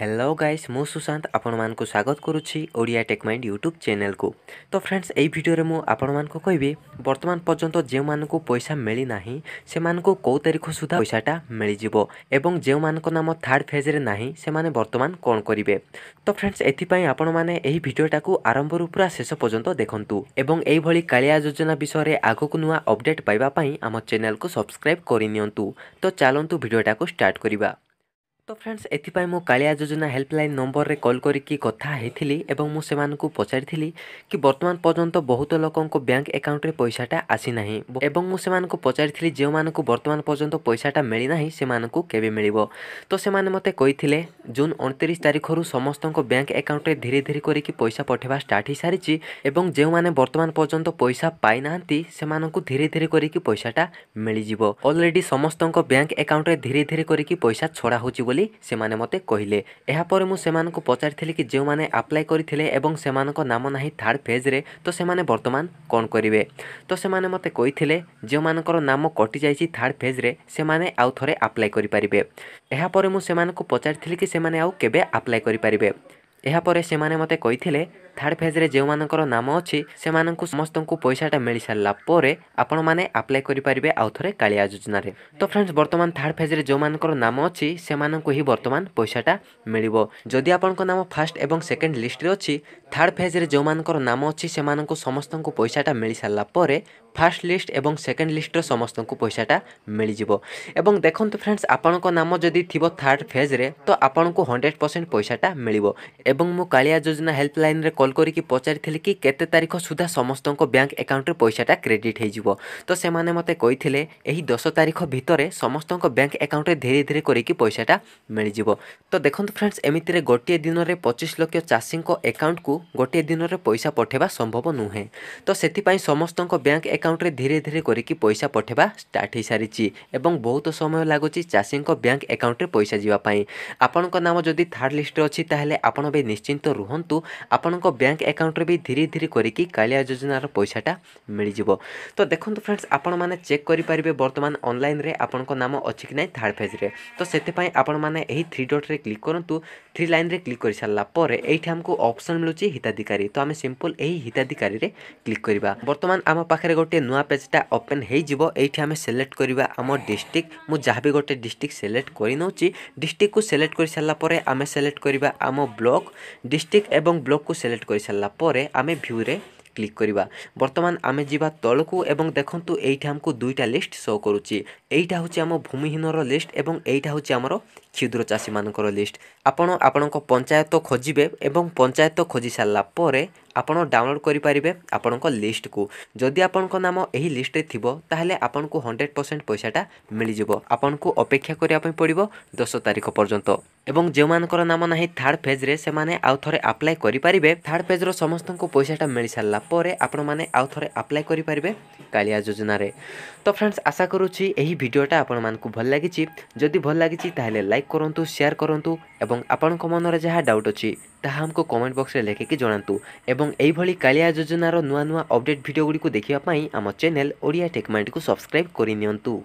Hello guys मु सुशांत आपण मान को स्वागत करुछि Odia tech mind YouTube channel को। तो फ्रेंड्स एई वीडियो रे मु आपण मान को कहबी वर्तमान पर्यंत जे मान को पैसा मिली नाही से मान को को तारीख सुधा पैसाटा मिली जिवो एवं जे मान को नाम थर्ड फेज रे नाही से माने वर्तमान कोन करिवे। तो फ्रेंड्स एथि पई आपण माने एही वीडियोटा को आरंभ रु पूरा शेष पर्यंत देखंतु एवं एई भली कालिया योजना विषय रे आगो को नुवा अपडेट पाइबा पई हम चैनल को सब्सक्राइब करि नियंतु। तो चलंतु वीडियोटा को स्टार्ट करिबा। तो फ्रेंड्स एथिपाई मु कालिया योजना हेल्पलाइन नंबर रे कॉल करिकी कथा हेथिली एवं मु सेमान को पचारिथिली कि वर्तमान पर्यंत बहुत लोकन को बैंक अकाउंट रे पैसाटा आसी नाही एवं मु सेमान को पचारिथिली जे मान को वर्तमान पर्यंत पैसाटा मिली नाही से मान को केबे मिलिबो। तो सेमाने मते कहिथिले जून 29 तारिख रु समस्त को बैंक अकाउंट रे धीरे धीरे करिकी पैसा पठेबा स्टार्ट ही सारिची एवं जे माने वर्तमान पर्यंत पैसा पाई नाहंती से मान को धीरे धीरे करिकी पैसाटा मिली जिवो। ऑलरेडी समस्त को बैंक अकाउंट रे धीरे धीरे करिकी पैसा छोड़ा होची बोली सेमाने मते कहिले। एहा पर मु सेमान को पचारिथिली कि जे माने अप्लाई करिथिले एवं सेमान को नाम नाही थर्ड फेज रे तो सेमाने वर्तमान कोन करिवे। तो सेमाने मते कहिथिले जे मानकर नाम कटि जाईची थर्ड फेज रे सेमाने आउ थरे अप्लाई करि परिबे। एहा पर मु सेमान को पचारिथिली कि सेमाने आउ केबे अप्लाई करि परिबे। एहा परे सेमाने मते कहिथिले थर्ड फेज रे जे मानकर नाम अछि सेमानकु समस्तंकु पैसाटा मिली सारला परे आपण माने अप्लाई करि परिबे आउ थरे कालिया योजना रे। तो फ्रेंड्स वर्तमान थर्ड फेज रे जो मानकर नाम अछि सेमानकु ही वर्तमान पैसाटा मिलिबो। जदि आपनको नाम फर्स्ट एवं सेकंड लिस्ट रे अछि थर्ड फेज रे जो मानकर नाम अछि सेमानकु समस्तंकु पैसाटा मिली सारला परे फर्स्ट लिस्ट एवं सेकंड लिस्ट रो समस्तंकु पैसाटा मिली जिवो। एवं देखंतु फ्रेंड्स आपनको नाम जदि थिबो थर्ड फेज रे तो आपनको 100% पैसाटा मिलिबो। एवं मु कालिया योजना हेल्पलाइन रे कॉल करिकी पचारिथिली कि केते तारिख सुधा समस्तंको बैंक अकाउंट रे पैसाटा क्रेडिट हे जिवो। तो सेमाने मते कहिथिले एही 10 तारिख भितरे समस्तंको बैंक अकाउंट रे धीरे धीरे करिकी पैसाटा मिली जिवो। तो देखंतु फ्रेंड्स एमिति रे गोटे दिन रे 25 लाख चाषी को अकाउंट को गोटे दिन रे पैसा पठेबा संभव नुहे। तो सेति पई समस्तंको बैंक अकाउंट रे धीरे धीरे करिकी पैसा पठेबा स्टार्ट हे सारिची एवं बहुत समय लागुची चाषी को बैंक अकाउंट रे पैसा जिवा पई। आपनको नाम जदि थर्ड लिस्ट रे अछि ताहेले आपण बे निश्चिंत रुहंतु आपनको बैंक अकाउंट रे भी धीरे धीरे करिकी कालिया योजना रो पैसाटा मिली जिवो। तो देखंतु फ्रेंड्स आपण माने चेक करि परिबे वर्तमान ऑनलाइन रे आपनको नाम अछि कि नै थर्ड फेज रे। तो सेते पई आपण माने एही 3 डॉट रे क्लिक करंतु 3 लाइन रे क्लिक करि सारला परे एठी हमको ऑप्शन मिलुची हिताधिकारी। तो हमें सिंपल एही हिताधिकारी रे क्लिक करिबा। वर्तमान आम पाखरे गोटे नुवा पेजटा ओपन हेइ जिवो। एठी हमें सिलेक्ट करिबा हम डिस्ट्रिक्ट मु जाहबे गोटे डिस्ट्रिक्ट सिलेक्ट करि नउची डिस्ट्रिक्ट को सिलेक्ट करि सारला परे हमें सिलेक्ट करिबा हम ब्लॉक डिस्ट्रिक्ट एवं ब्लॉक को सिलेक्ट करि सारला परे आमे व्यू रे क्लिक करिबा। वर्तमान आमे जिबा तळकू एवं देखंतु एठी हमको दुईटा लिस्ट शो करूची। एईटा होची हम भूमिहीन रो लिस्ट एवं एईटा होची हमरो क्षुद्र चाषी मानकर लिस्ट। आपण आपणको पंचायत खोजिबे एवं पंचायत खोजी सारला परे आपण डाउनलोड करि परिबे आपणको लिस्ट को। जदि आपणको नाम एही लिस्ट रे थिबो ताहेले आपणको 100% पैसाटा मिली जिवो। आपणको अपेक्षा करिया पय पड़िबो 10 तारिख पर्यंत। एवं जे मानकर नाम नाही थर्ड फेज रे से माने आउ थरे अप्लाई करि परिबे। थर्ड फेज रो समस्तको पैसाटा मिली सारला परे आपण माने आउ थरे अप्लाई करि परिबे कालिया योजना रे। तो फ्रेंड्स आशा करूची एही वीडियोटा आपण मानकु भल लागिची। जदि भल लागिची ताहेले लाइक करंतु शेयर करंतु एवं आपणको मन रे जहा डाउट अछि ताहा हमको कमेंट बॉक्स रे लेखिकी जणांतु। एवं एई भली कालिया योजनार नुआ नुआ अपडेट वीडियो गुडी को देखिबा पई हम चैनल ओडिया टेक माइंड को सब्सक्राइब करि नियंतु।